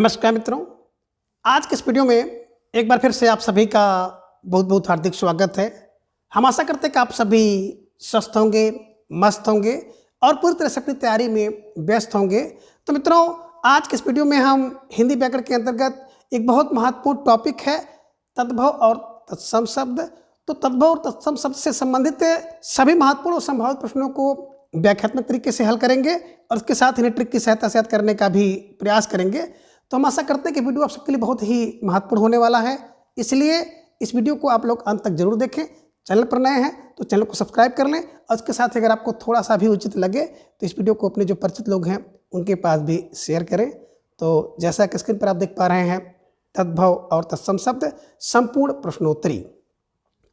नमस्कार मित्रों, आज के इस वीडियो में एक बार फिर से आप सभी का बहुत बहुत हार्दिक स्वागत है। हम आशा करते हैं कि आप सभी स्वस्थ होंगे, मस्त होंगे और पूरी तरह से अपनी तैयारी में व्यस्त होंगे। तो मित्रों, आज के इस वीडियो में हम हिंदी व्याकरण के अंतर्गत एक बहुत महत्वपूर्ण टॉपिक है तद्भव और तत्सम शब्द। तो तद्भव और तत्सम शब्द से संबंधित सभी महत्वपूर्ण और संभावित प्रश्नों को व्याख्यात्मक तरीके से हल करेंगे और उसके साथ इन्हें ट्रिक की सहायता से याद करने का भी प्रयास करेंगे। तो हम आशा करते हैं कि वीडियो आप सबके लिए बहुत ही महत्वपूर्ण होने वाला है, इसलिए इस वीडियो को आप लोग अंत तक जरूर देखें। चैनल पर नए हैं तो चैनल को सब्सक्राइब कर लें और उसके साथ अगर आपको थोड़ा सा भी उचित लगे तो इस वीडियो को अपने जो परिचित लोग हैं उनके पास भी शेयर करें। तो जैसा कि स्क्रीन पर आप देख पा रहे हैं, तद्भव और तत्सम शब्द संपूर्ण प्रश्नोत्तरी।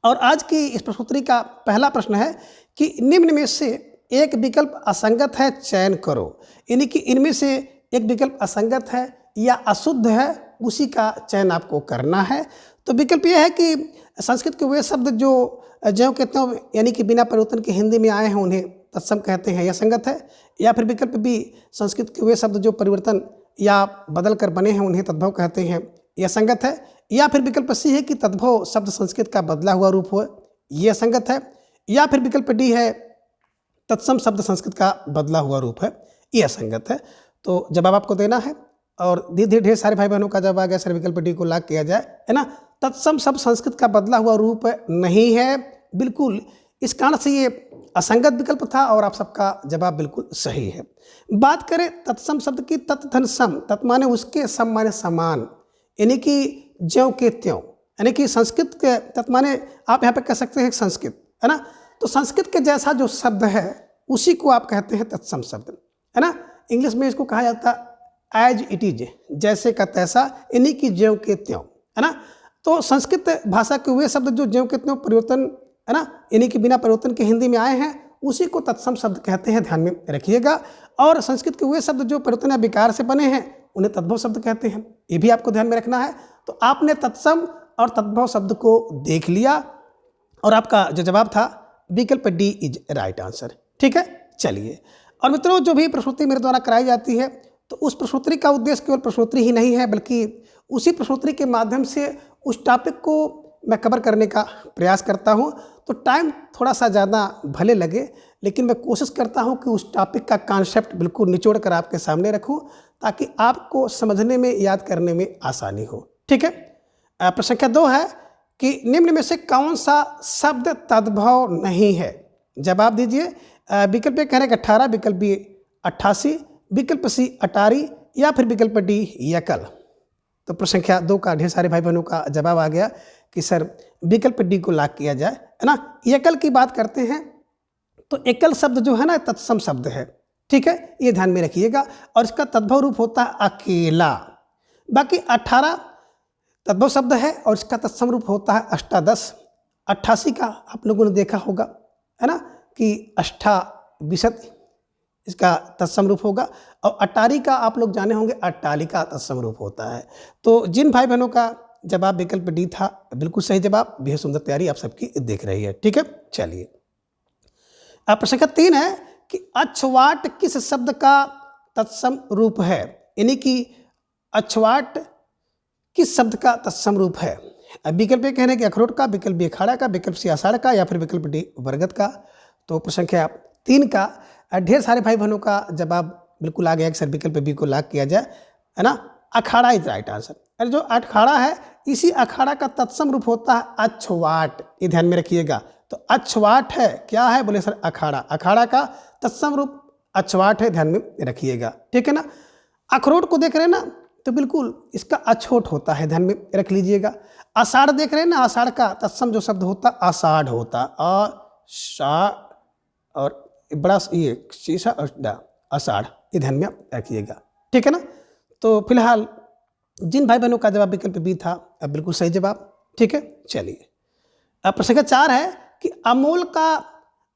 और आज की इस प्रश्नोत्तरी का पहला प्रश्न है कि निम्न में से एक विकल्प असंगत है, चयन करो। यानी कि इनमें से एक विकल्प असंगत है या अशुद्ध है, उसी का चयन आपको करना है। तो विकल्प यह है कि संस्कृत के वे शब्द जो ज्यों के त्यों यानी कि बिना परिवर्तन के हिंदी में आए हैं उन्हें तत्सम कहते हैं, यह संगत है। या फिर विकल्प बी, संस्कृत के वे शब्द जो परिवर्तन या बदल कर बने हैं उन्हें तद्भव कहते हैं, यह संगत है। या फिर विकल्प सी है कि तद्भव शब्द संस्कृत का बदला हुआ रूप हो, यह संगत है। या फिर विकल्प डी है, तत्सम शब्द संस्कृत का बदला हुआ रूप है, यह संगत है। तो जवाब आपको देना है और धीरे ढेर सारे भाई बहनों का जवाब आ गया सर विकल्प डी को लॉक किया जाए, है ना। तत्सम शब्द संस्कृत का बदला हुआ रूप नहीं है, बिल्कुल। इस कारण से ये असंगत विकल्प था और आप सबका जवाब बिल्कुल सही है। बात करें तत्सम शब्द की, तत् धन सम, तत् माने उसके, सम माने समान, यानी कि ज्यों के त्यों, यानी कि संस्कृत के तत् माने आप यहाँ पे कह सकते हैं संस्कृत, है ना। तो संस्कृत के जैसा जो शब्द है उसी को आप कहते हैं तत्सम शब्द, है ना। इंग्लिश में इसको कहा जाता है एज इट इज, जैसे का तैसा, यानी कि ज्यों के त्यों, है ना। तो संस्कृत भाषा के वे शब्द जो ज्यों के त्यों परिवर्तन, है ना, यानी कि बिना परिवर्तन के हिंदी में आए हैं उसी को तत्सम शब्द कहते हैं, ध्यान में रखिएगा। और संस्कृत के वे शब्द जो परिवर्तन या विकार से बने हैं उन्हें तद्भव शब्द कहते हैं, ये भी आपको ध्यान में रखना है। तो आपने तत्सम और तद्भव शब्द को देख लिया और आपका जो जवाब था विकल्प डी इज राइट आंसर, ठीक है। चलिए, और मित्रों, जो भी प्रश्नोत्तरी मेरे द्वारा कराई जाती है तो उस प्रश्नोत्तरी का उद्देश्य केवल प्रश्नोत्तरी ही नहीं है, बल्कि उसी प्रश्नोत्तरी के माध्यम से उस टॉपिक को मैं कवर करने का प्रयास करता हूं। तो टाइम थोड़ा सा ज़्यादा भले लगे, लेकिन मैं कोशिश करता हूं कि उस टॉपिक का कॉन्सेप्ट बिल्कुल निचोड़ कर आपके सामने रखूं ताकि आपको समझने में, याद करने में आसानी हो, ठीक है। प्रश्न संख्या 2 है कि निम्न में से कौन सा शब्द तद्भव नहीं है, जवाब दीजिए। विकल्प ए कह रहे हैं 18, विकल्प बी 88, विकल्प सी अटारी या फिर विकल्प डी यकल। तो प्रश्न संख्या 2 का ढेर सारे भाई बहनों का जवाब आ गया कि सर विकल्प डी को लॉक किया जाए, है ना। यकल की बात करते हैं तो एकल शब्द जो है ना तत्सम शब्द है, ठीक है, ये ध्यान में रखिएगा। और इसका तद्भव रूप होता है अकेला। बाकी 18 तद्भव शब्द है और इसका तत्सम रूप होता है अष्टादश। 88 का आप लोगों ने देखा होगा, है ना, कि अष्टाविशत इसका तत्सम रूप होगा। और अटारी का आप लोग जाने होंगे अट्टालिका तत्सम रूप होता है। तो जिन भाई बहनों का जवाब विकल्प डी था, बिल्कुल सही जवाब, बेहद सुंदर तैयारी आप सबकी दिख रही है, ठीक है। चलिए, अब प्रश्न संख्या 3 है कि अक्षवाट किस शब्द का तत्सम रूप है, यानी कि अक्षवाट किस शब्द का तत्सम रूप है। विकल्प ए कहने कि अखरोट का, विकल्प बी अखाड़ा का, विकल्प सी आषाढ़ का या फिर विकल्प डी बरगद का। तो प्रश्न संख्या 3 का ढेर सारे भाई बहनों का जवाब बिल्कुल आ गया कि सर विकल्प बी को लॉक किया जाए, है ना। अखाड़ा इज राइट आंसर। अरे जो अखाड़ा है, इसी अखाड़ा का तत्सम रूप होता है अक्षवाट, ये ध्यान में रखिएगा। तो अक्षवाट है, क्या है, बोले सर अखाड़ा। अखाड़ा का तत्सम रूप अक्षवाट है, ध्यान में रखिएगा, ठीक है ना। अखरोट को देख रहे हैं ना, तो बिल्कुल इसका अछोट होता है, ध्यान में रख लीजिएगा। आषाढ़ देख रहे हैं ना, आषाढ़ का तत्सम जो शब्द होता है आषाढ़ होता, और बड़ा ये शीशा आषाढ़, ये ध्यान में रखिएगा, ठीक है ना। तो फिलहाल जिन भाई बहनों का जवाब विकल्प बी था, अब बिल्कुल सही जवाब, ठीक है। चलिए, अब प्रश्न संख्या 4 है कि अमोल का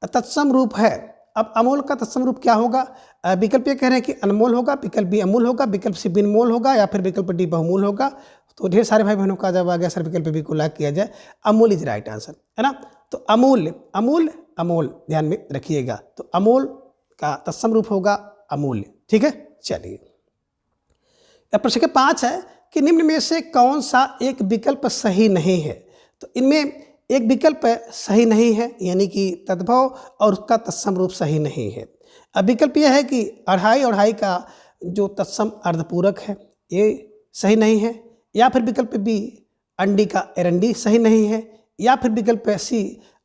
तत्सम रूप है। अब अमोल का तत्सम रूप क्या होगा। विकल्प ये कह रहे हैं कि अनमोल होगा, विकल्प बी अमूल होगा, विकल्प सी बिनमोल होगा या फिर विकल्प डी बहुमूल होगा। तो ढेर सारे भाई बहनों का जवाब आ गया सर विकल्प बी को लॉक किया जाए, अमूल इज राइट आंसर, है ना। तो अमूल्य, अमूल, अमोल, ध्यान में रखिएगा। तो अमोल का तत्सम रूप होगा अमूल्य, ठीक है। चलिए, अब प्रश्न संख्या 5 है कि निम्न में से कौन सा एक विकल्प सही नहीं है। तो इनमें एक विकल्प सही नहीं है, यानी कि तद्भव और उसका तत्सम रूप सही नहीं है। अब विकल्प यह है कि अढ़ाई अढ़ाई का जो तत्सम अर्धपूरक है ये सही नहीं है, या फिर विकल्प बी अंडी का एरंडी सही नहीं है, या फिर विकल्प सी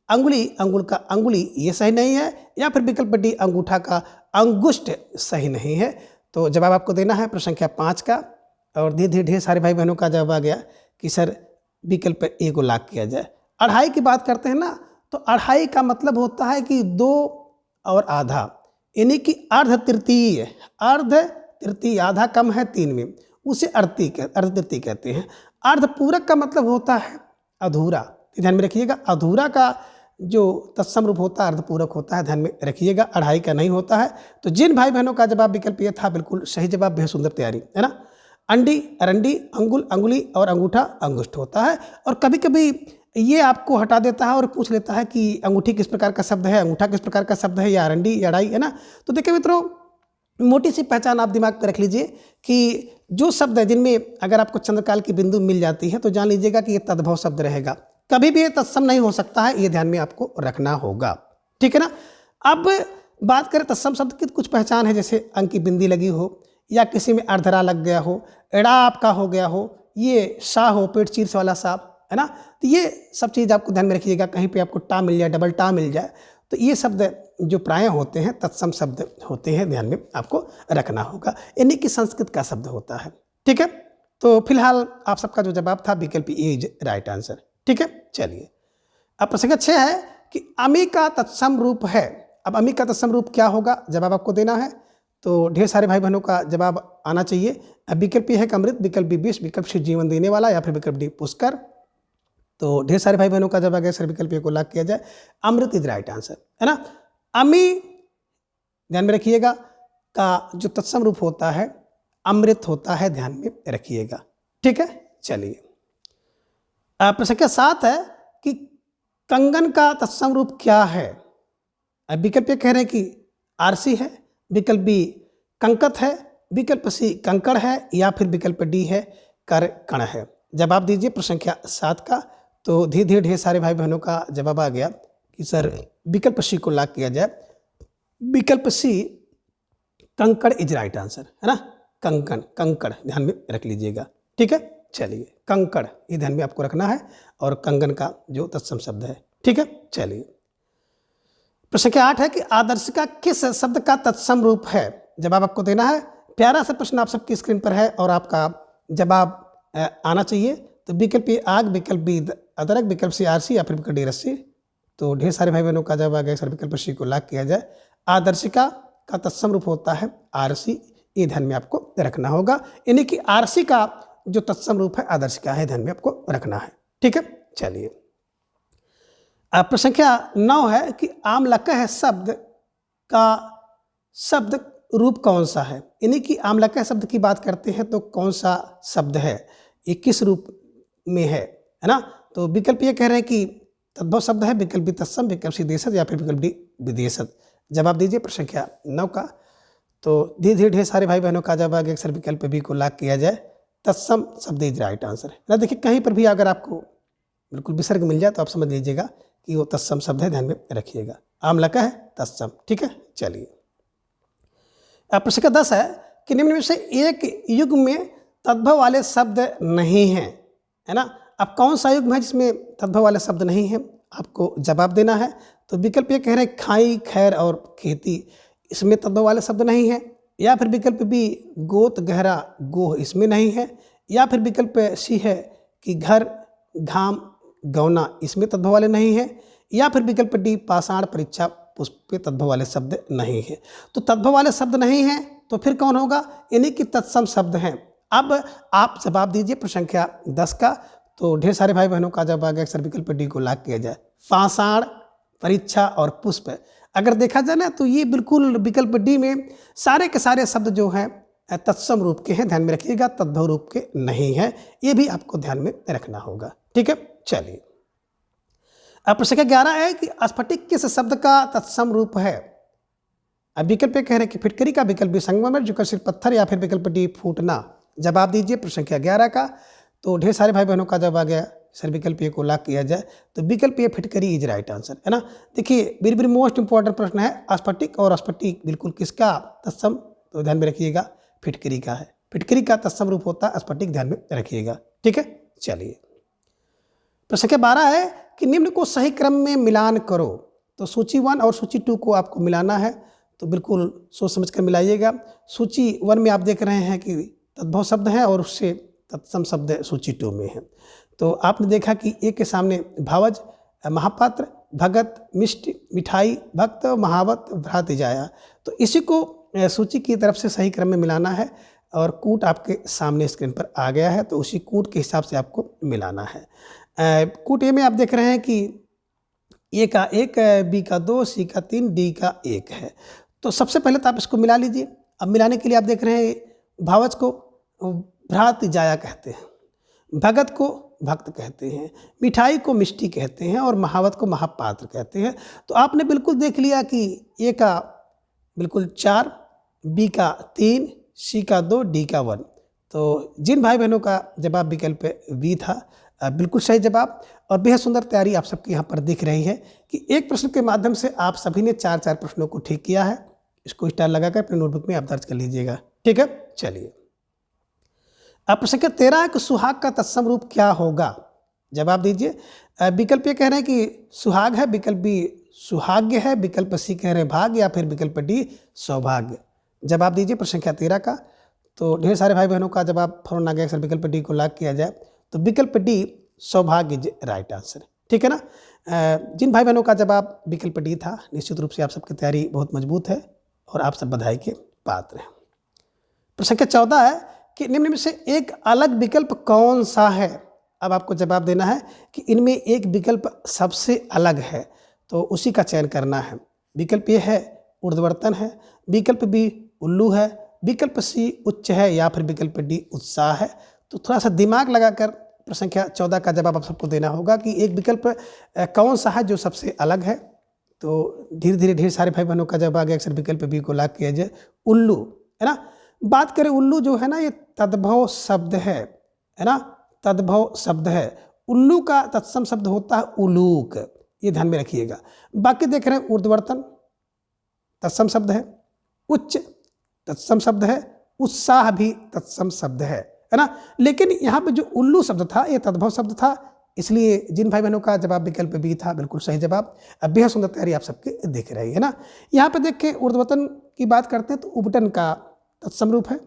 अंगुली अंगुल का अंगुली ये सही नहीं है, या फिर विकल्प डी अंगूठा का अंगुष्ठ सही नहीं है। तो जवाब आपको देना है प्रश्न संख्या 5 का, और धीरे धीरे ढेर सारे भाई बहनों का जवाब आ गया कि सर विकल्प ए को लॉक किया जाए। अढ़ाई की बात करते हैं ना, तो अढ़ाई का मतलब होता है कि 2 और आधा, यानी कि अर्ध तृतीय, अर्ध तृतीय, आधा कम है 3 में, उसे अर्ध तृतीय कहते हैं। अर्धपूरक का मतलब होता है अधूरा, ध्यान में रखिएगा। अधूरा का जो तत्सम रूप होता है अर्धपूरक होता है, ध्यान में रखिएगा, अढ़ाई का नहीं होता है। तो जिन भाई बहनों का जवाब विकल्प ये था बिल्कुल सही जवाब, बेहद सुंदर तैयारी है ना। अंडी अरंडी, अंगुल अंगुली और अंगूठा अंगुष्ठ होता है। और कभी कभी ये आपको हटा देता है और पूछ लेता है कि अंगूठी किस प्रकार का शब्द है, अंगूठा किस प्रकार का शब्द है, या अरंडी या अढ़ाई, है ना। तो देखिए मित्रों, मोटी सी पहचान आप दिमाग में रख लीजिए कि जो शब्द है जिनमें अगर आपको चंद्रकाल की बिंदु मिल जाती है तो जान लीजिएगा कि ये तद्भव शब्द रहेगा, कभी भी ये तत्सम नहीं हो सकता है, ये ध्यान में आपको रखना होगा, ठीक है ना। अब बात करें तत्सम शब्द की, कुछ पहचान है, जैसे अंक की बिंदी लगी हो, या किसी में अर्धरा लग गया हो, एड़ा आपका हो गया हो, ये सा हो, पेट चीर वाला सा, है ना। तो ये सब चीज़ आपको ध्यान में रखिएगा। कहीं पे आपको टा मिल जाए, डबल टा मिल जाए, तो ये शब्द जो प्राय होते हैं तत्सम शब्द होते हैं, ध्यान में आपको रखना होगा। यानी कि संस्कृत का शब्द होता है, ठीक है। तो फिलहाल आप सबका जो जवाब था विकल्प ए इज राइट आंसर, ठीक है। चलिए अब प्रश्न 6 है कि अमी का तत्सम रूप है। अब अमी का तत्सम रूप क्या होगा, जवाब आपको देना है। तो ढेर सारे भाई बहनों का जवाब आना चाहिए। अब विकल्प ए है कि अमृत, विकल्प बी विष, विकल्प सी जीवन देने वाला, या फिर विकल्प डी पुष्कर। तो ढेर सारे भाई बहनों का जवाब अगर सर विकल्प ए को लॉक किया जाए, अमृत इज राइट आंसर, है ना। अमी ध्यान में रखिएगा का जो तत्सम रूप होता है अमृत होता है, ध्यान में रखिएगा, ठीक है। चलिए प्रश्न संख्या 7 है कि कंगन का तत्सम रूप क्या है। अब विकल्प ए कह रहे हैं कि आरसी है, विकल्प बी कंकत है, विकल्प सी कंकड़ है, या फिर विकल्प डी है कर कण है। जवाब दीजिए प्रश्न संख्या 7 का। तो धीरे धीरे ढेर सारे भाई बहनों का जवाब आ गया कि सर विकल्प सी को लॉक किया जाए। विकल्प सी कंकड़ इज राइट आंसर, है ना। कंकण, कंकड़ ध्यान में रख लीजिएगा, ठीक है। चलिए कंकड़ ये ध्यान में आपको रखना है, और कंगन का जो तत्सम शब्द है, ठीक है। चलिए प्रश्न संख्या 8 है कि आदर्शिका किस शब्द का तत्सम रूप है। जवाब आपको देना है। प्यारा सा प्रश्न आप सबकी स्क्रीन पर है और आपका जवाब आना चाहिए। तो विकल्प ए आग, विकल्प बी अदरक, विकल्प सी आरसी, या फिर विकल्प डी रस्सी। तो ढेर सारे भाई बहनों का जवाब आ गया सर विकल्प सी को लॉक किया जाए। आदर्शिका का तत्सम रूप होता है आरसी, ये ध्यान में आपको रखना होगा। यानी कि आरसी का जो तत्सम रूप है आदर्शिका है, ध्यान में आपको रखना है, ठीक है। चलिए प्रश्न संख्या 9 है कि आमलकह शब्द का शब्द रूप कौन सा है। यानी कि आमलकह शब्द की बात करते हैं तो कौन सा शब्द है, ये किस रूप में है ना। तो विकल्प ये कह रहे हैं कि तद्भव शब्द है, विकल्प बी तत्सम, विकल्प सी देशज, या फिर विकल्प डी विदेशज। जवाब दीजिए प्रश्न संख्या 9 का। तो धीरे धीरे ढेर सारे भाई बहनों का जवाब आ गया सर विकल्प बी को लॉक किया जाए, तत्सम शब्द इज राइट आंसर, है ना। देखिए कहीं पर भी अगर आपको बिल्कुल विसर्ग मिल जाए तो आप समझ लीजिएगा कि वो तत्सम शब्द है, ध्यान में रखिएगा। आमलकह है तत्सम, ठीक है। चलिए प्रश्न संख्या 10 है कि निम्न में से एक युग में तद्भव वाले शब्द नहीं हैं, है ना। अब कौन सा युग है जिसमें तद्भव वाले शब्द नहीं हैं, आपको जवाब देना है। तो विकल्प ये कह रहे हैं खाई, खैर और खेती, इसमें तद्भव वाले शब्द नहीं है, या फिर विकल्प बी गोत, गहरा, गोह, इसमें नहीं है, या फिर विकल्प सी है कि घर, घाम, गौना, इसमें तद्भव वाले नहीं है, या फिर विकल्प डी पाषाण, परीक्षा, पुष्प तद्भव वाले शब्द नहीं है। तो तद्भव वाले शब्द नहीं हैं तो फिर कौन होगा, यानी कि तत्सम शब्द हैं। अब आप जवाब दीजिए प्रश्न संख्या 10 का। तो ढेर सारे भाई बहनों का जवाब आ गया सर विकल्प डी को लॉक किया जाए। पाषाण, परीक्षा और पुष्प, अगर देखा जाए ना तो ये बिल्कुल विकल्प डी में सारे के सारे शब्द जो हैं तत्सम रूप के हैं, ध्यान में रखिएगा, तद्भव रूप के नहीं हैं। ये भी आपको ध्यान में रखना होगा, ठीक है। चलिए अब प्रश्न संख्या 11 है कि स्फटिक किस शब्द का तत्सम रूप है। अब विकल्प कह रहे हैं कि फिटकरी का, विकल्प बी संगमरमर, विकल्प सी पत्थर, या फिर विकल्प डी फूटना। जवाब दीजिए प्रश्न संख्या 11 का। तो ढेर सारे भाई बहनों का जवाब आ गया सर विकल्प ए को लॉक किया जाए तो विकल्प ए फिटकरी इज राइट आंसर, है ना। देखिए वेरी वेरी मोस्ट इंपॉर्टेंट प्रश्न है, स्फटिक और स्फटिक बिल्कुल किसका तत्सम, तो ध्यान में रखिएगा फिटकरी का है। फिटकरी का तत्सम रूप होता है स्फटिक, ध्यान में रखिएगा, ठीक है। चलिए प्रश्न संख्या 12 है कि निम्न को सही क्रम में मिलान करो। तो सूची 1 और सूची 2 को आपको मिलाना है, तो बिल्कुल सोच समझ कर मिलाइएगा। सूची 1 में आप देख रहे हैं कि तद्भव शब्द है और उससे तत्सम शब्द सूची 2 में है। तो आपने देखा कि ए के सामने भावज, महापात्र, भगत, मिष्ट, मिठाई, भक्त, महावत, भ्रात जाया, तो इसी को सूची की तरफ से सही क्रम में मिलाना है और कूट आपके सामने स्क्रीन पर आ गया है, तो उसी कूट के हिसाब से आपको मिलाना है। कूट ए में आप देख रहे हैं कि ए का 1, बी का 2, सी का 3, डी का 1 है। तो सबसे पहले तो आप इसको मिला लीजिए। अब मिलाने के लिए आप देख रहे हैं भावज को भ्रात जाया कहते हैं, भगत को भक्त कहते हैं, मिठाई को मिष्टी कहते हैं और महावत को महापात्र कहते हैं। तो आपने बिल्कुल देख लिया कि ए का बिल्कुल 4, बी का 3, सी का 2, डी का 1। तो जिन भाई बहनों का जवाब विकल्प बी था बिल्कुल सही जवाब, और बेहद सुंदर तैयारी आप सबकी यहाँ पर दिख रही है कि एक प्रश्न के माध्यम से आप सभी ने 4 प्रश्नों को ठीक किया है। इसको स्टार लगाकर अपने नोटबुक में आप दर्ज कर लीजिएगा, ठीक है। चलिए अब प्रश्न संख्या 13 है कि सुहाग का तत्सम रूप क्या होगा, जवाब दीजिए। विकल्प ये कह रहे हैं कि सुहाग है, विकल्प बी सुहाग्य है, विकल्प सी कह रहे हैं भाग्य, या फिर विकल्प डी सौभाग्य। जवाब दीजिए प्रश्न संख्या 13 का। तो ढेर सारे भाई बहनों का जवाब फौरन आ गया सर विकल्प डी को लॉक किया जाए, तो विकल्प डी सौभाग्य इज राइट आंसर, ठीक है ना। जिन भाई बहनों का जवाब विकल्प डी था निश्चित रूप से आप सबकी तैयारी बहुत मजबूत है और आप सब बधाई के पात्र हैं। प्रश्न संख्या 14 है कि निम्न में से एक अलग विकल्प कौन सा है। अब आपको जवाब देना है कि इनमें एक विकल्प सबसे अलग है, तो उसी का चयन करना है। विकल्प ए है ऊर्ध्ववर्तन है, विकल्प बी उल्लू है, विकल्प सी उच्च है, या फिर विकल्प डी उत्साह है। तो थोड़ा सा दिमाग लगाकर प्रश्न संख्या 14 का जवाब आप सबको देना होगा कि एक विकल्प कौन सा है जो सबसे अलग है। तो धीरे धीरे ढेर सारे भाई बहनों का जवाब आ गया अक्सर विकल्प बी को लॉक किया जाए, उल्लू, है ना। बात करें उल्लू जो है ना ये तद्भव शब्द है ना, तद्भव शब्द है। उल्लू का तत्सम शब्द होता है उलूक, ये ध्यान में रखिएगा। बाकी देख रहे हैं ऊर्ध्ववर्तन तत्सम शब्द है, उच्च तत्सम शब्द है, उत्साह भी तत्सम शब्द है ना। लेकिन यहाँ पे जो उल्लू शब्द था ये तद्भव शब्द था, इसलिए जिन भाई बहनों का जवाब विकल्प बी था बिल्कुल सही जवाब। अब बेहद सुंदर तैयारी आप सबके दिख रही है ना। यहाँ पे देख के ऊर्ध्ववर्तन की बात करते हैं तो उपटन का तत्सम रूप है।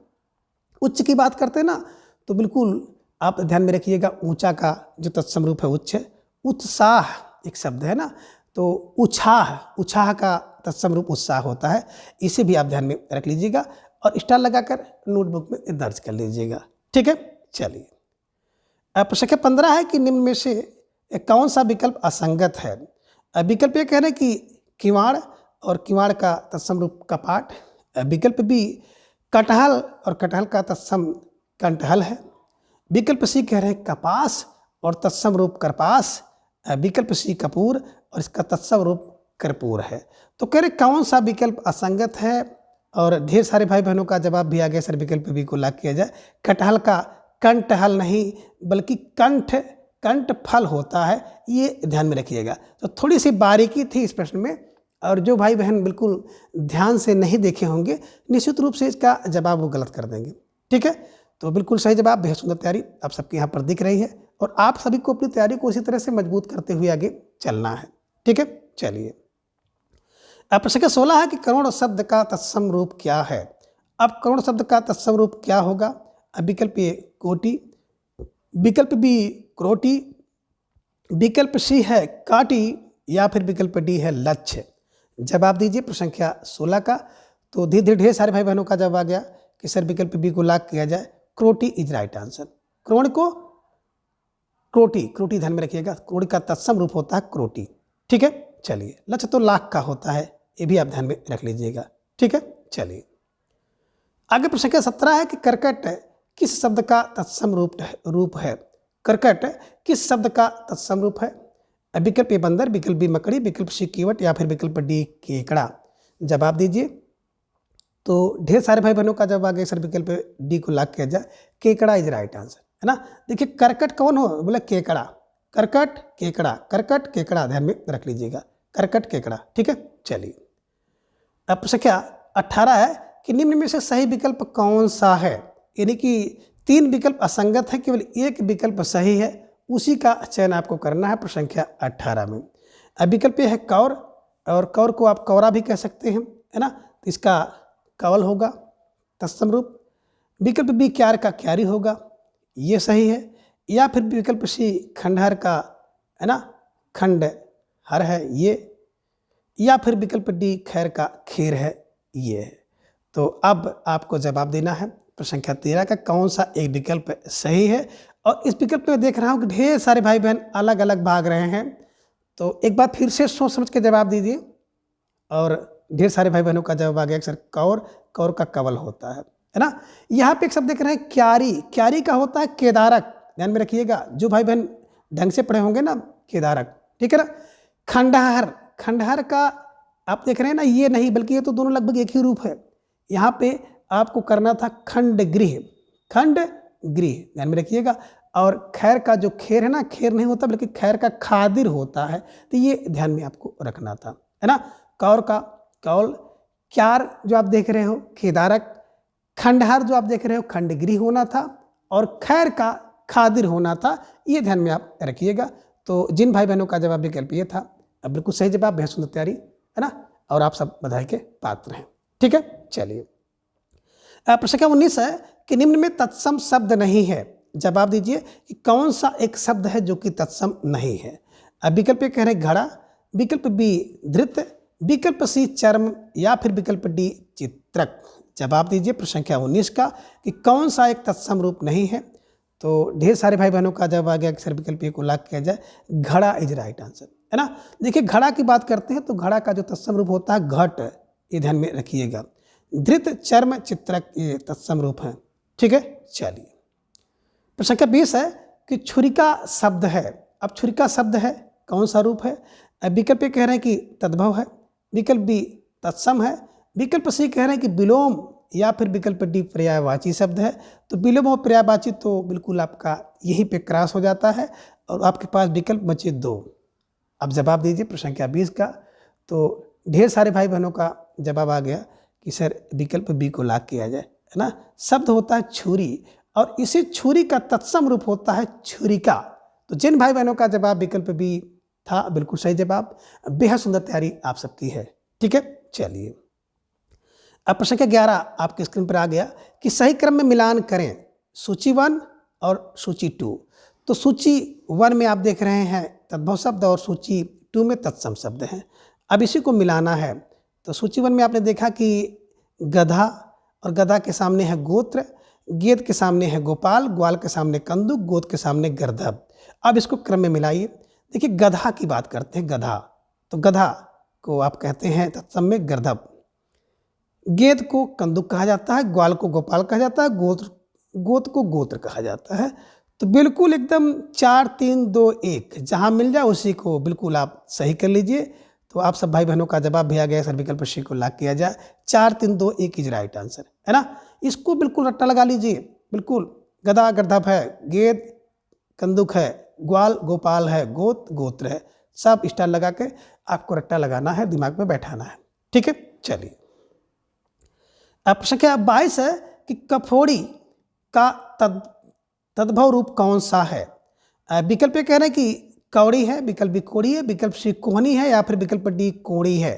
उच्च की बात करते हैं ना तो बिल्कुल आप ध्यान में रखिएगा ऊंचा का जो तत्सम रूप है उच्च है। उत्साह एक शब्द है ना, तो उछाह का तत्सम रूप उत्साह होता है, इसे भी आप ध्यान में रख लीजिएगा और स्टार लगाकर नोटबुक में दर्ज कर लीजिएगा, ठीक है। चलिए प्रश्न संख्या 15 है कि निम्न में से कौन सा विकल्प असंगत है। विकल्प ये कह रहे हैं कि किवाड़ और किवाड़ का तत्सम रूप कपाट। विकल्प बी कटहल और कटहल का तत्सम कंटहल है। विकल्प सी कह रहे हैं कपास और तत्सम रूप करपास। विकल्प सी कपूर और इसका तत्सम रूप कर्पूर है। तो कह रहे कौन सा विकल्प असंगत है, और ढेर सारे भाई बहनों का जवाब भी आ गया सर विकल्प बी को लॉक किया जाए। कटहल का कंटहल नहीं बल्कि कंठ फल होता है, ये ध्यान में रखिएगा। तो थोड़ी सी बारीकी थी इस प्रश्न में, और जो भाई बहन बिल्कुल ध्यान से नहीं देखे होंगे निश्चित रूप से इसका जवाब वो गलत कर देंगे, ठीक है। तो बिल्कुल सही जवाब, बेहद सुंदर तैयारी आप सबके यहाँ पर दिख रही है और आप सभी को अपनी तैयारी को इसी तरह से मजबूत करते हुए आगे चलना है, ठीक है। चलिए अब प्रश्न 16 है कि करोड़ शब्द का तत्सम रूप क्या है। अब करोड़ शब्द का तत्सम रूप क्या होगा। अब विकल्प ए कोटि, विकल्प बी क्रोटी, विकल्प सी है काटी, या फिर विकल्प डी है लक्ष्य। जवाब दीजिए प्रश्न संख्या 16 का। तो धीरे धीरे ढेर सारे भाई बहनों का जवाब आ गया कि सर विकल्प बी को लॉक किया जाए, क्रोटी इज राइट आंसर। क्रोण को क्रोटी ध्यान में रखिएगा, क्रोड़ी का तत्सम रूप होता है क्रोटी, ठीक है। चलिए लक्ष्य तो लाख का होता है, ये भी आप ध्यान में रख लीजिएगा, ठीक है। चलिए आगे प्रश्न संख्या 17 है कि करकट किस शब्द का तत्सम रूप है। करकट किस शब्द का तत्सम रूप है। विकल्प ए बंदर, विकल्प बी मकड़ी, विकल्प सी कीवट, या फिर विकल्प डी केकड़ा। जवाब दीजिए। तो ढेर सारे भाई बहनों का जवाब आ गया सर विकल्प डी को लॉक किया जाए, केकड़ा इज राइट आंसर, है ना। देखिए करकट कौन हो, बोले केकड़ा, करकट केकड़ा, करकट केकड़ा, ध्यान में रख लीजिएगा, करकट केकड़ा, ठीक है। चलिए अब प्रश्न क्या 18 है कि निम्न में से सही विकल्प कौन सा है, यानी कि 3 विकल्प असंगत है, केवल एक विकल्प सही है, उसी का चयन आपको करना है प्रश्न संख्या 18 में। अब विकल्प ये है कौर, और कौर को आप कौरा भी कह सकते हैं, है ना, तो इसका कवल होगा तत्सम रूप। विकल्प बी क्यार का क्यारी होगा, ये सही है, या फिर विकल्प सी खंडहर का, है ना, खंड हर है ये, या फिर विकल्प डी खैर का खीर है ये है। तो अब आपको जवाब देना है प्रश्न संख्या 13 का कौन सा एक विकल्प सही है। और इस विकल्प में देख रहा हूँ कि ढेर सारे भाई बहन अलग अलग भाग रहे हैं, तो एक बार फिर से सोच समझ के जवाब दीजिए। और ढेर सारे भाई बहनों का जवाब आ गया सर कौर, कौर का कवल होता है ना। यहाँ पे एक शब्द देख रहे हैं क्यारी, क्यारी का होता है केदारक, ध्यान में रखिएगा, जो भाई बहन ढंग से पढ़े होंगे ना, केदारक, ठीक है ना। खंडहर, खंडहर का आप देख रहे हैं ना, ये नहीं बल्कि ये तो दोनों लगभग एक ही रूप है। यहाँ पे आपको करना था खंड गृह, खंड गृह, ध्यान में रखिएगा। और खैर का जो खेर है ना, खेर नहीं होता बल्कि खैर का खादिर होता है, तो ये ध्यान में आपको रखना था, है ना। कौर का कौल, क्यार जो आप देख रहे हो केदारक, खंडहर जो आप देख रहे हो खंडगृह होना था, और खैर का खादिर होना था, ये ध्यान में आप रखिएगा। तो जिन भाई बहनों का जवाब विकल्प ये था, अब बिल्कुल सही जवाब, बेहद सुंदर तैयारी, है ना, और आप सब बधाई के पात्र हैं, ठीक है। चलिए प्रश्न संख्या 19 है कि निम्न में तत्सम शब्द नहीं है, जवाब दीजिए कि कौन सा एक शब्द है जो कि तत्सम नहीं है। अब विकल्प कह रहे घड़ा, विकल्प बी धृत, विकल्प सी चर्म, या फिर विकल्प डी चित्रक। जवाब दीजिए प्रश्न संख्या 19 का कि कौन सा एक तत्सम रूप नहीं है। तो ढेर सारे भाई बहनों का जवाब आ गया कि सर विकल्प ए को लॉक किया जाए, घड़ा इज राइट आंसर, है ना। देखिए घड़ा की बात करते हैं तो घड़ा का जो तत्सम रूप होता है घट, ये ध्यान में रखिएगा। धृत चर्म चित्रक ये तत्सम रूप है, ठीक है। चलिए प्रश्न संख्या 20 है कि छुरिका शब्द है। अब छुरिका शब्द है कौन सा रूप है। अब विकल्प कह रहे हैं कि तद्भव है, विकल्प बी तत्सम है, विकल्प सी कह रहे हैं कि विलोम, या फिर विकल्प डी पर्यायवाची शब्द है। तो विलोम और पर्यायवाची तो बिल्कुल आपका यहीं पे क्रॉस हो जाता है, और आपके पास विकल्प बचे 2। अब जवाब दीजिए प्रश्न संख्या 20 का। तो ढेर सारे भाई बहनों का जवाब आ गया कि सर विकल्प बी को लॉक किया जाए, है ना। शब्द होता है छुरी, और इसी छुरी का तत्सम रूप होता है छुरिका। तो जिन भाई बहनों का जवाब विकल्प बी था, बिल्कुल सही जवाब, बेहद सुंदर तैयारी आप सबकी है, ठीक है। चलिए अब प्रश्न संख्या 11 आपके स्क्रीन पर आ गया कि सही क्रम में मिलान करें सूची 1 और सूची 2। तो सूची 1 में आप देख रहे हैं तद्भव शब्द, और सूची 2 में तत्सम शब्द हैं। अब इसी को मिलाना है। तो सूची 1 में आपने देखा कि गधा, और गधा के सामने है गोत्र, गेद के सामने है गोपाल, ग्वाल के सामने कंदुक, गोद के सामने गर्दभ। अब इसको क्रम में मिलाइए। देखिए गधा की बात करते हैं, गधा, तो गधा को आप कहते हैं तत्सम में गर्दभ, गेद को कंदुक कहा जाता है, ग्वाल को गोपाल कहा जाता है, गोद को गोत्र कहा जाता है। तो बिल्कुल एकदम 4 3 2 1 जहाँ मिल जाए उसी को बिल्कुल आप सही कर लीजिए। तो आप सब भाई बहनों का जवाब भी आ गया, सर विकल्प सी को लॉक किया जाए, 4 3 2 1 इज राइट आंसर, है ना। इसको बिल्कुल रट्टा लगा लीजिए, बिल्कुल गधा गर्दभ है, गेद कंदुक है, ग्वाल गोपाल है, गोद गोत्र है, सब स्टार लगा के आपको रट्टा लगाना है, दिमाग में बैठाना है, ठीक है। चलिए अब प्रश्न संख्या 22 है कि कफोड़ी का तद्भव रूप कौन सा है। विकल्प कह रहे हैं कि कौड़ी है, विकल्प बी कोड़ी है, विकल्प सी कोहनी है, या फिर विकल्प डी कोड़ी है।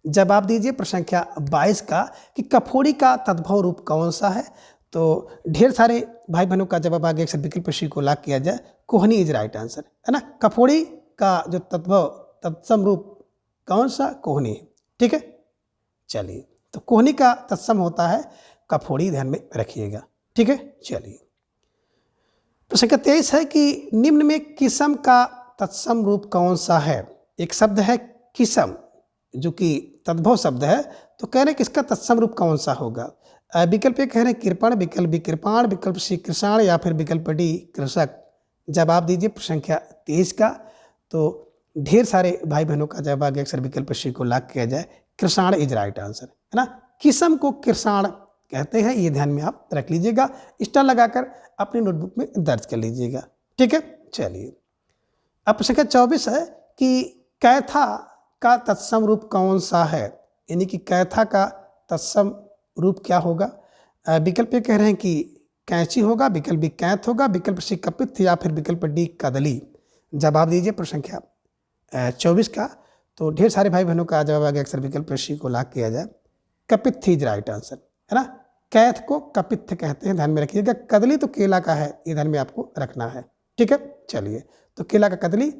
जवाब दीजिए प्रश्न संख्या 22 का कि कफोड़ी का तद्भव रूप कौन सा है। तो ढेर सारे भाई बहनों का जवाब आ गया, विकल्प सी को लॉक किया जाए, कोहनी इज राइट आंसर, है ना। कफोड़ी का जो तत्सम रूप कौन सा, कोहनी, ठीक है। चलिए तो कोहनी का तत्सम होता है कफोड़ी, ध्यान में रखिएगा, ठीक है। चलिए प्रश्न संख्या 23 है कि निम्न में किसम का तत्सम रूप कौन सा है। एक शब्द है किसम जो कि तद्भव शब्द है, तो कह रहे हैं कि इसका तत्सम रूप कौन सा होगा। विकल्प कह रहे हैं कृपण, विकल्प बी कृपाण, विकल्प सी कृषाण, या फिर विकल्प डी कृषक। जवाब दीजिए प्रश्न संख्या 23 का। तो ढेर सारे भाई बहनों का जवाब आ गया, अक्सर विकल्प सी को लॉक किया जाए, कृषाण इज राइट आंसर, है ना। किस्म को किरसाण कहते हैं, ये ध्यान में आप रख लीजिएगा, स्टार लगाकर अपनी नोटबुक में दर्ज कर लीजिएगा। ठीक है, चलिए। अब प्रश्न 24 है कि कैथा का तत्सम रूप कौन सा है, यानी कि कैथा का तत्सम रूप क्या होगा। विकल्प ए कह रहे हैं कि कैंची होगा, विकल्प बी कैथ होगा, विकल्प सी कपित्थ या फिर विकल्प डी कदली। जवाब दीजिए प्रश्न संख्या 24 का। तो ढेर सारे भाई बहनों का जवाब आ गया, अक्सर विकल्प सी को लॉक किया जाए। कपित्थ इज राइट आंसर, है ना। कैथ को कपित्थ कहते हैं, ध्यान में रखिएगा। कदली तो केला का है, ये ध्यान में आपको रखना है। ठीक है, चलिए। तो केला का कदली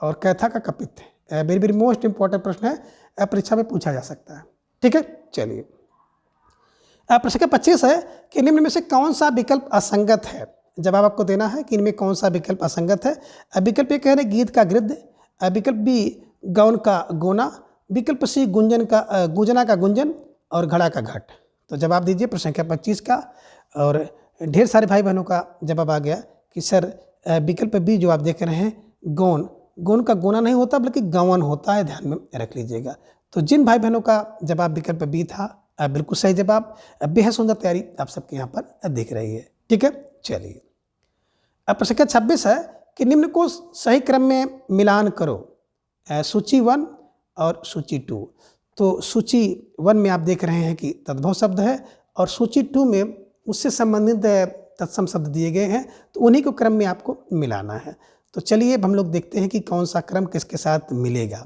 और कैथा का कपित्थ वेरी वेरी मोस्ट इंपॉर्टेंट प्रश्न है, परीक्षा में पूछा जा सकता है। ठीक है, चलिए। प्रश्न का 25 है कि निम्न में से कौन सा विकल्प असंगत है। जवाब आपको देना है कि इनमें कौन सा विकल्प असंगत है। विकल्प ए कह रहे हैं गीत का गृद्ध, विकल्प बी गौन का गोना, विकल्प सी गुंजना का गुंजन और घड़ा का घट। तो जवाब दीजिए प्रश्न संख्या 25 का। और ढेर सारे भाई बहनों का जवाब आ गया कि सर विकल्प बी जो आप देख रहे हैं गोन का गोना नहीं होता बल्कि गवन होता है, ध्यान में रख लीजिएगा। तो जिन भाई बहनों का जवाब विकल्प बी था, बिल्कुल सही जवाब। बेहद सुंदर तैयारी आप सबके यहाँ पर दिख रही है। ठीक है, चलिए। अब प्रश्न 26 है कि निम्न को सही क्रम में मिलान करो, सूची 1 और सूची 2। तो सूची 1 में आप देख रहे हैं कि तद्भव शब्द है और सूची 2 में उससे संबंधित तत्सम शब्द दिए गए हैं, तो उन्हीं को क्रम में आपको मिलाना है। तो चलिए हम लोग देखते हैं कि कौन सा क्रम किसके साथ मिलेगा।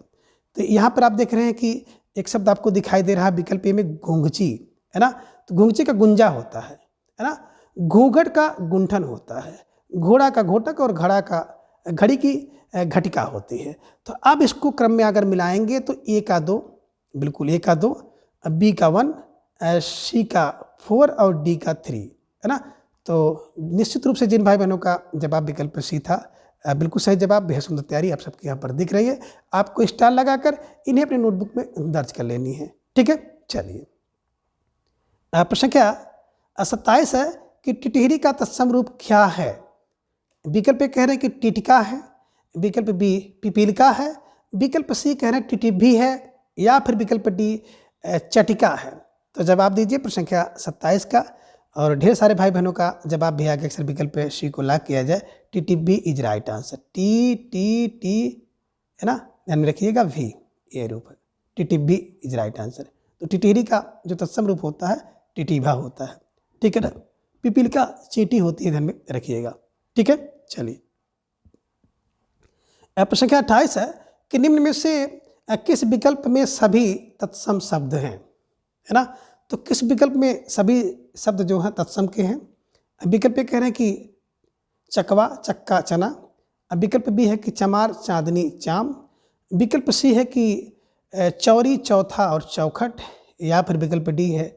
तो यहाँ पर आप देख रहे हैं कि एक शब्द आपको दिखाई दे रहा है विकल्प ए में घुंघची, है ना। तो घुंघची का गुंजा होता है ना। घूंघट का गुंठन होता है, घोड़ा का घोटक और घड़ी की घटिका होती है। तो अब इसको क्रम में अगर मिलाएंगे तो ए का 2, बिल्कुल ए का 2, बी का 1, सी का 4 और डी का 3, है ना। तो निश्चित रूप से जिन भाई बहनों का जवाब विकल्प सी था, बिल्कुल सही जवाब। बेहद सुंदर तैयारी आप सबके यहाँ पर दिख रही है। आपको स्टार लगाकर इन्हें अपनी नोटबुक में दर्ज कर लेनी है। ठीक है, चलिए। प्रश्न क्या 27 है कि टिटहरी का तत्सम रूप क्या है। विकल्प ए कह रहे हैं कि टिटिका है, विकल्प बी पिपीलिका है, विकल्प सी कह रहे हैं टिटिभी है या फिर विकल्प डी चटिका है। तो जवाब दीजिए प्रश्न संख्या 27 का। और ढेर सारे भाई बहनों का जवाब भी आगे अक्सर विकल्प सी को लॉक किया जाए। टिटिभी इज राइट आंसर। टी है ना, ध्यान में रखिएगा, वी ये रूप है। टिटिभी इज राइट आंसर। तो टिटहरी का जो तत्सम रूप होता है टिटिभा होता है। ठीक है ना। पिपीलिका चींटी होती है, ध्यान में रखिएगा। ठीक है, चलिए। प्रश्न संख्या 28 है कि निम्न में से किस विकल्प में सभी तत्सम शब्द हैं, है ना। तो किस विकल्प में सभी शब्द जो हैं तत्सम के हैं। विकल्प ए कह रहे हैं कि चकवा चक्का चना, विकल्प बी है कि चमार चांदनी चाम, विकल्प सी है कि चौरी चौथा और चौखट, या फिर विकल्प डी है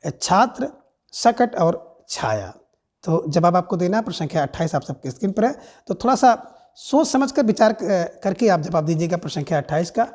छात्र सकट और छाया। तो जवाब आपको देना है। प्रश्न संख्या 28 आप सबके स्क्रीन पर है। तो थोड़ा सा सोच समझकर विचार करके आप जवाब दीजिएगा प्रश्न संख्या 28 का।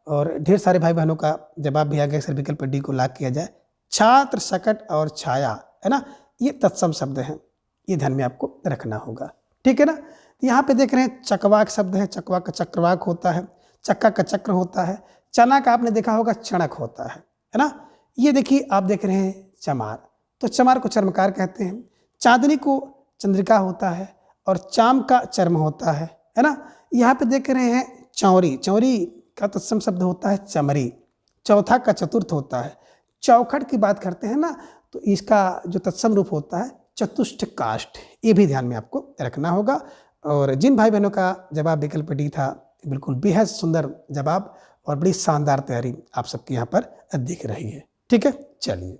और ढेर सारे भाई बहनों का जवाब भी आ गया, सर विकल्प डी को लॉक किया जाए। छात्र सकट और छाया, है ना, ये तत्सम शब्द हैं, ये ध्यान में आपको रखना होगा। ठीक है ना। तो यहाँ पे देख रहे हैं चकवाक शब्द है, चकवा का चक्रवाक होता है, चक्का का चक्र होता है, चना का आपने देखा होगा चणक होता है ना। ये देखिए आप देख रहे हैं चमार, तो चमार को चर्मकार कहते हैं, चांदनी को चंद्रिका होता है और चाम का चर्म होता है ना। यहाँ पे देख रहे हैं चौरी, चौरी का तत्सम शब्द होता है चमरी, चौथा का चतुर्थ होता है। चौखट की बात करते हैं ना, तो इसका जो तत्सम रूप होता है चतुष्ट काष्ठ, ये भी ध्यान में आपको रखना होगा। और जिन भाई बहनों का जवाब विकल्प डी था, बिल्कुल बेहद सुंदर जवाब और बड़ी शानदार तैयारी आप सबके यहाँ पर दिख रही है। ठीक है, चलिए।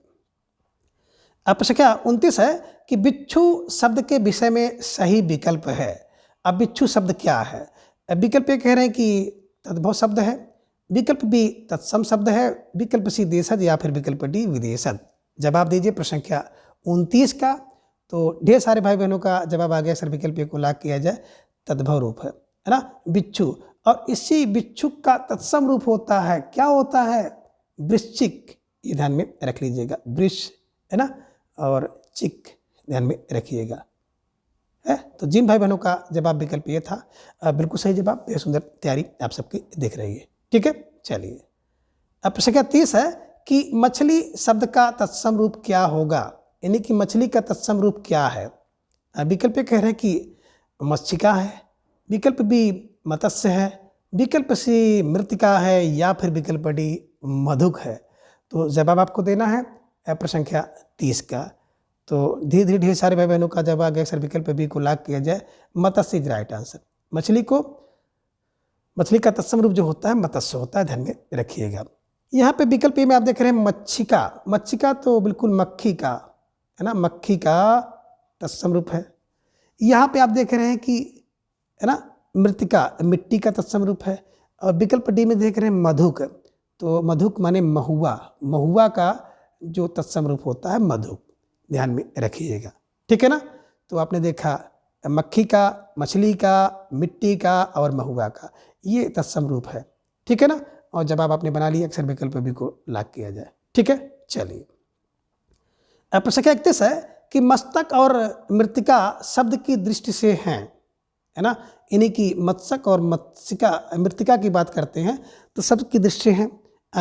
अब प्रश्न क्या 29 है कि बिच्छू शब्द के विषय में सही विकल्प है। अब बिच्छू शब्द क्या है। विकल्प ए कह रहे हैं कि तद्भव शब्द है, विकल्प बी तत्सम शब्द है, विकल्प सी देशज या फिर विकल्प डी विदेशज। जवाब दीजिए प्रश्न संख्या 29 का। तो ढेर सारे भाई बहनों का जवाब आ गया, सर विकल्प ए को लॉक किया जाए। तद्भव रूप है ना बिच्छू, और इसी बिच्छू का तत्सम रूप होता है, क्या होता है, वृश्चिक, ये ध्यान में रख लीजिएगा। वृष है ना, और चिक ध्यान में रखिएगा है। तो जिन भाई बहनों का जवाब विकल्प ये था, बिल्कुल सही जवाब। बेहद सुंदर तैयारी आप सबकी दिख रही है। ठीक है, चलिए। अब प्रश्न 30 है कि मछली शब्द का तत्सम रूप क्या होगा, यानी कि मछली का तत्सम रूप क्या है। विकल्प ए कह रहे हैं कि मत्स्यिका है, विकल्प बी मत्स्य है, विकल्प सी मृतिका है, या फिर विकल्प डी मधुक है। तो जवाब आपको देना है प्रश्न संख्या 30 का। तो धीरे धीरे ढेर सारे भाई बहनों का जवाब आ गया। अक्सर विकल्प बी को लॉक किया जाए, मत्स्य इज राइट आंसर। मछली का तत्सम रूप जो होता है मत्स्य होता है, ध्यान में रखिएगा। यहाँ पे विकल्प ए में आप देख रहे हैं मच्छिका। मच्छिका तो बिल्कुल मक्खी का है ना, मक्खी का तत्सम रूप है। यहाँ पे आप देख रहे हैं कि है ना मृतिका मिट्टी का तत्सम रूप है। और विकल्प डी में देख रहे हैं मधुक, तो मधुक माने महुआ, महुआ का जो तत्सम रूप होता है मधुक, ध्यान में रखिएगा। ठीक है ना। तो आपने देखा मक्खी का, मछली का, मिट्टी का और महुआ का, ये तत्सम रूप है। ठीक है ना। और जवाब आपने बना लिया, अक्सर विकल्प बी को लॉक किया जाए। ठीक है, चलिए। अब प्रश्न 31 है कि मस्तक और मृतिका शब्द की दृष्टि से हैं, है ना, यानी कि मत्स्यक और मत्स्यिका मृतिका की बात करते हैं तो शब्द की दृष्टि से हैं।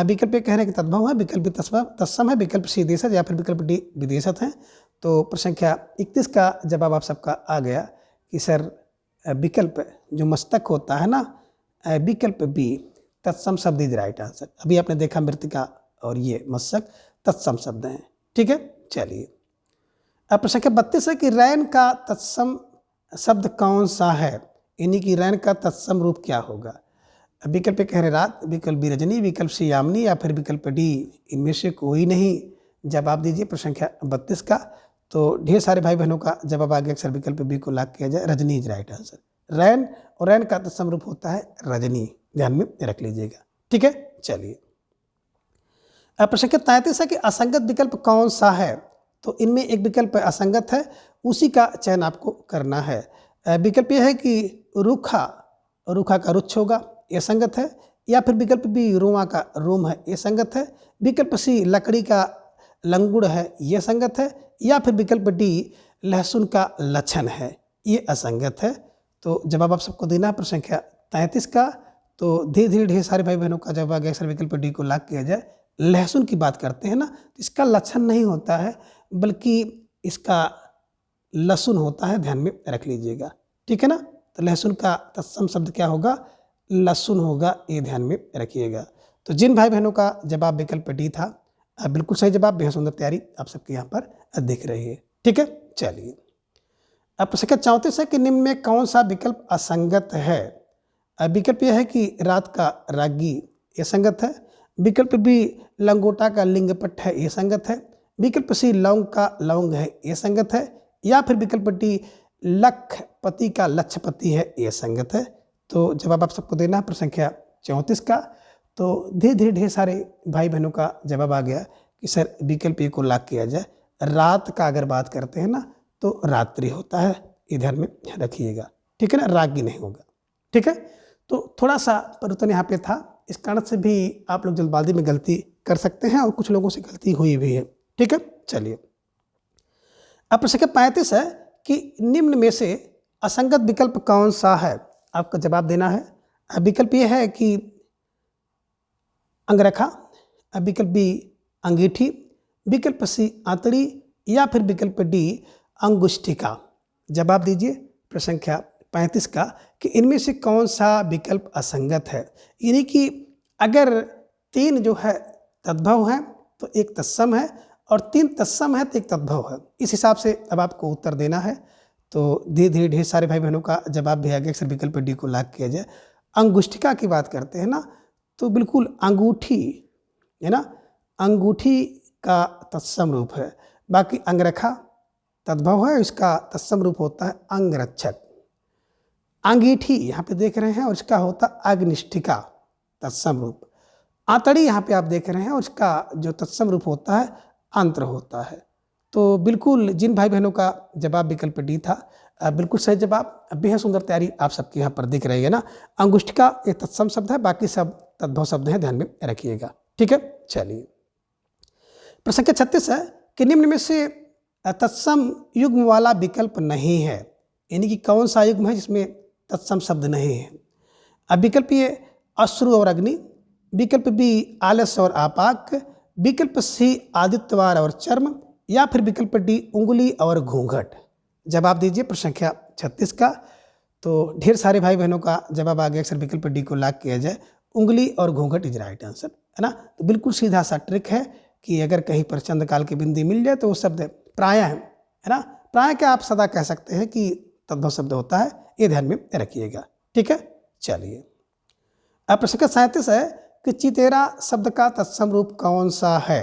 विकल्प ए कह रहे हैं कि तद्भव है, विकल्प बी तत्सम है, विकल्प सी देशज या फिर विकल्प डी विदेशत है। तो प्रश्न संख्या 31 का जवाब आप सबका आ गया कि सर विकल्प जो मस्तक होता है ना, विकल्प बी तत्सम शब्द इज राइट आंसर। अभी आपने देखा मृतिका और ये मत्स्यक तत्सम शब्द हैं। ठीक है, चलिए। अब प्रश्न संख्या 32 है कि रैन का तत्सम शब्द कौन सा है, यानी कि रैन का तत्सम रूप क्या होगा। विकल्प कह रहे रात, विकल्प बी रजनी, विकल्प सी यामिनी या फिर विकल्प डी इनमें से कोई नहीं। जवाब दीजिए प्रश्न संख्या 32 का। तो ढेर सारे भाई बहनों का जवाब आ गया, अक्सर विकल्प बी को लॉक किया जाए, रजनी इज राइट आंसर। रैन और रैन का तत्सम रूप होता है रजनी, ध्यान में रख लीजिएगा। ठीक है, चलिए। अब प्रश्न संख्या 33 है कि असंगत विकल्प कौन सा है। तो इनमें एक विकल्प असंगत है, उसी का चयन आपको करना है। विकल्प यह है कि रूखा, रूखा का रुक्ष होगा, ये संगत है। या फिर विकल्प बी रोमा का रोम है, ये संगत है। विकल्प सी लकड़ी का लंगुड़ है, ये संगत है। या फिर विकल्प डी लहसुन का लक्षण है, ये असंगत है। तो जवाब आप सबको देना है प्रश्न संख्या 33 का। तो धीरे धीरे ढेर सारे भाई बहनों का जवाब आ गया, अक्सर विकल्प डी को लॉक किया जाए। लहसुन की बात करते हैं ना, तो इसका लक्षण नहीं होता है बल्कि इसका लहसुन होता है, ध्यान में रख लीजिएगा। ठीक है ना। तो लहसुन का तत्सम शब्द क्या होगा, लहसुन होगा, ये ध्यान में रखिएगा। तो जिन भाई बहनों का जवाब विकल्प डी था, बिल्कुल सही जवाब, बेहद सुंदर तैयारी आप सबके यहाँ पर दिख रही है। ठीक है, चलिए। अब प्रश्न संख्या 34 है कि निम्न में कौन सा विकल्प असंगत है। विकल्प यह है कि रात का रागी, ये संगत है। विकल्प बी लंगोटा का लिंगपट है, ये संगत है। विकल्प सी लौंग का लौंग है, ये संगत है। या फिर विकल्प डी लखपति का लक्षपति है, ये संगत है। तो जवाब आप सबको देना है प्रश्न संख्या 34 का। तो धीरे धीरे ढेर सारे भाई बहनों का जवाब आ गया कि सर विकल्प ए को लॉक किया जाए। रात का अगर बात करते हैं ना, तो रात्रि होता है, ये ध्यान में रखिएगा। ठीक है ना, रागी नहीं होगा। ठीक है। तो थोड़ा सा परिवर्तन यहाँ पे था, इस कारण से भी आप लोग जल्दबाजी में गलती कर सकते हैं और कुछ लोगों से गलती हुई भी है। ठीक है, चलिए। अब प्रश्न संख्या 35 है कि निम्न में से असंगत विकल्प कौन सा है, आपका जवाब देना है। विकल्प ये है कि अंगरखा, विकल्प बी अंगीठी, विकल्प सी आंतड़ी या फिर विकल्प डी अंगुष्ठिका। जवाब दीजिए प्रश्न संख्या 35 का कि इनमें से कौन सा विकल्प असंगत है। यानी कि अगर 3 जो है तद्भव है तो एक तत्सम है, और 3 तत्सम है तो एक तद्भव है। इस हिसाब से अब आपको उत्तर देना है। तो धीरे धीरे ढेर सारे भाई बहनों का जवाब भी आ गया, अक्सर विकल्प डी को लॉक किया जाए। अंगुष्ठिका की बात करते हैं ना, तो बिल्कुल अंगूठी है ना, अंगूठी का तत्सम रूप है। बाकी अंगरखा तद्भव है, इसका तत्सम रूप होता है अंगरक्षक। अंगीठी यहाँ पे देख रहे हैं और इसका होता अग्निष्ठिका तत्सम रूप। आंतड़ी यहाँ पे आप देख रहे हैं और इसका जो तत्सम रूप होता है अंतर होता है। तो बिल्कुल जिन भाई बहनों का जवाब विकल्प डी था, बिल्कुल सही जवाब, बेहद सुंदर तैयारी आप सबके यहाँ पर दिख रही है ना। अंगुष्ठिका एक तत्सम शब्द है, बाकी सब तद्भव शब्द हैं, ध्यान में रखिएगा। ठीक है, चलिए। प्रश्न संख्या 36 है कि निम्न में से तत्सम युग्म वाला विकल्प नहीं है, यानी कि कौन सा युग्म है जिसमें तत्सम शब्द नहीं है। अब विकल्प ये अश्रु और अग्नि, विकल्प बी आलस्य और आपाक, विकल्प सी आदित्यवार और चर्म, या फिर विकल्प डी उंगली और घूंघट। जवाब दीजिए प्रश्न संख्या 36 का। तो ढेर सारे भाई बहनों का जवाब आ गया, अक्सर विकल्प डी को लॉक किया जाए, उंगली और घूंघट इज राइट आंसर, है ना। तो बिल्कुल सीधा सा ट्रिक है कि अगर कहीं पर चंद्रकाल की बिंदी मिल जाए तो वो शब्द प्राय है ना। प्राय क्या आप सदा कह सकते हैं कि तद्भव शब्द होता है, ये ध्यान में रखिएगा, ठीक है। चलिए अब प्रश्न संख्या 37 है कि चितेरा शब्द का तत्सम रूप कौन सा है।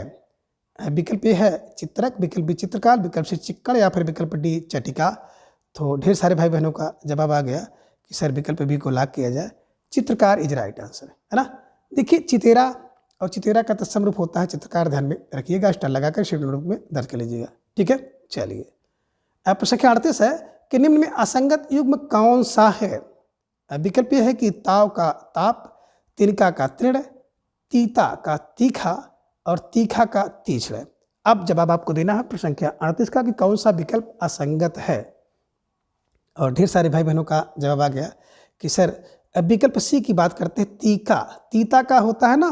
विकल्प ए है चित्रक, विकल्प बी चित्रकार, विकल्प सी चिक्कड़, या फिर विकल्प डी चटिका। तो ढेर सारे भाई बहनों का जवाब आ गया कि सर विकल्प बी को लॉक किया जाए, चित्रकार इज राइट आंसर, है ना। देखिए चितेरा और चितेरा का तत्सम रूप होता है चित्रकार, ध्यान में रखिएगा, स्टार लगाकर शेड्यूल रूप में दर्ज कर लीजिएगा, ठीक है। चलिए अब प्रश्न संख्या 38 है कि निम्न में असंगत युग्म कौन सा है। विकल्प यह है कि ताव का ताप, तिनका का तृण, तीता का तीखा और तीखा का तीछड़। अब जवाब आपको देना है प्रश्न संख्या 38 का कि कौन सा विकल्प असंगत है। और ढेर सारे भाई बहनों का जवाब आ गया कि सर विकल्प सी की बात करते हैं, तीखा, तीता का होता है ना,